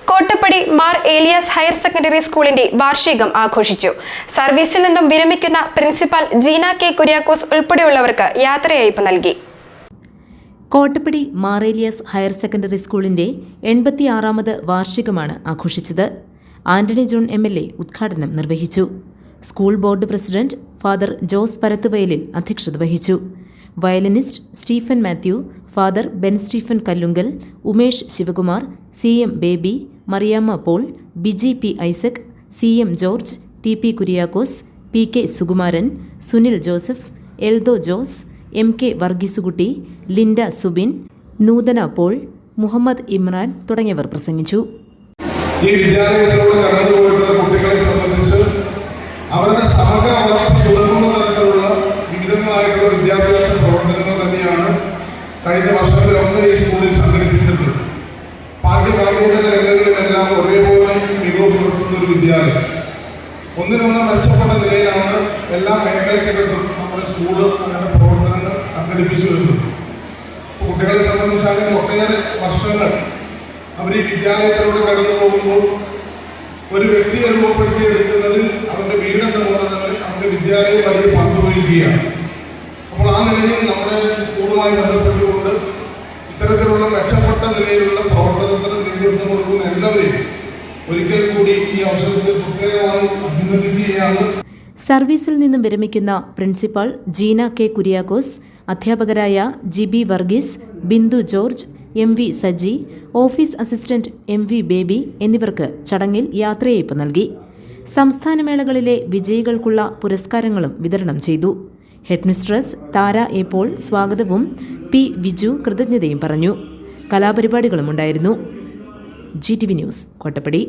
Kottappadi Mar Elias higher secondary സ്കൂളിന്റെ വാർഷികം ആഘോഷിച്ചു. സർവീസിൽ നിന്നും വിരമിക്കുന്ന പ്രിൻസിപ്പൽ ജീന കെ കുര്യാക്കോസ് ഉൾപ്പെടെയുള്ളവർക്ക് യാത്രയയപ്പ് നൽകി. കോട്ടപ്പടി മാർ ഏലിയാസ് ഹയർ സെക്കൻഡറി സ്കൂളിന്റെ 86ാമത് വാർഷികമാണ് ആഘോഷിച്ചത്. ആന്റണി ജോൺ MLA ഉദ്ഘാടനം നിർവഹിച്ചു. School board president father Jose Parathuvayalil അധ്യക്ഷത വഹിച്ചു. Violinist Stephen Mathew, father Ben Stephen Kallungal, Umesh Sivakumar, CM Baby, Mariyamma Paul, Biji P Isaac, CM George, TP Kuriakose, PK Sukumaran, Sunil Joseph, Eldho Jose, MK Vargheesukutty, Linda Subin, നൂതന പോൾ, മുഹമ്മദ് ഇമ്രാൻ തുടങ്ങിയവർ പ്രസംഗിച്ചു. ഈ വിദ്യാലയത്തിലൂടെ കടന്നുപോയിട്ടുള്ള കുട്ടികളെ സംബന്ധിച്ച് അവരുടെ സമഗ്ര വളർച്ച തുടങ്ങുന്ന തരത്തിലുള്ള വിവിധങ്ങളായിട്ടുള്ള വിദ്യാഭ്യാസ പ്രവർത്തനങ്ങൾ തന്നെയാണ് കഴിഞ്ഞ വർഷത്തിലൊക്കെ ഈ സ്കൂളിൽ സംഘടിപ്പിച്ചിട്ടുള്ളത്. പാഠ്യേതര രംഗങ്ങളിലെല്ലാം ഒരേപോലെ മികവ് പുലർത്തുന്ന ഒരു വിദ്യാലയം. ഒന്നിനൊന്ന് മെച്ചപ്പെട്ട നിലയിലാണ് എല്ലാ മേഖലയ്ക്കകത്തും നമ്മുടെ സ്കൂള് അങ്ങനെ പ്രവർത്തനങ്ങൾ സംഘടിപ്പിച്ചു വരുന്നത്. കുട്ടികളെ സംബന്ധിച്ചാലും ഒട്ടേറെ വർഷങ്ങൾ അവർ ഈ വിദ്യാലയത്തിലൂടെ കടന്നു പോകുമ്പോൾ ഒരു വ്യക്തി രൂപപ്പെടുത്തിയെടുക്കുന്നതിൽ അവരുടെ വീടെന്ന പോലെ തന്നെ അവരുടെ വിദ്യാലയം വലിയ പങ്ക് വഹിക്കുകയാണ്. അപ്പോൾ ആ നിലയിൽ നമ്മുടെ സ്കൂളുമായി ബന്ധപ്പെട്ടുകൊണ്ട് ഇത്തരത്തിലുള്ള മെച്ചപ്പെട്ട നിലയിലുള്ള പ്രവർത്തനത്തിന് നേതൃത്വം കൊടുക്കുന്ന എല്ലാവരെയും ഒരിക്കൽ കൂടി ഈ അവസരത്തിൽ പ്രത്യേകമായി അഭിനന്ദിക്കുകയാണ്. സർവീസിൽ നിന്നും വിരമിക്കുന്ന പ്രിൻസിപ്പൽ ജീന കെ കുര്യാക്കോസ്, അധ്യാപകരായ GB Varghese, Bindu George, MV Saji, office assistant MV Baby എന്നിവർക്ക് ചടങ്ങിൽ യാത്രയയപ്പ് നൽകി. സംസ്ഥാനമേളകളിലെ വിജയികൾക്കുള്ള പുരസ്കാരങ്ങളും വിതരണം ചെയ്തു. ഹെഡ്മിസ്ട്രസ് താര എ പോൾ സ്വാഗതവും P വിജു കൃതജ്ഞതയും പറഞ്ഞു. കലാപരിപാടികളും ഉണ്ടായിരുന്നു. GTV news, Kottappadi.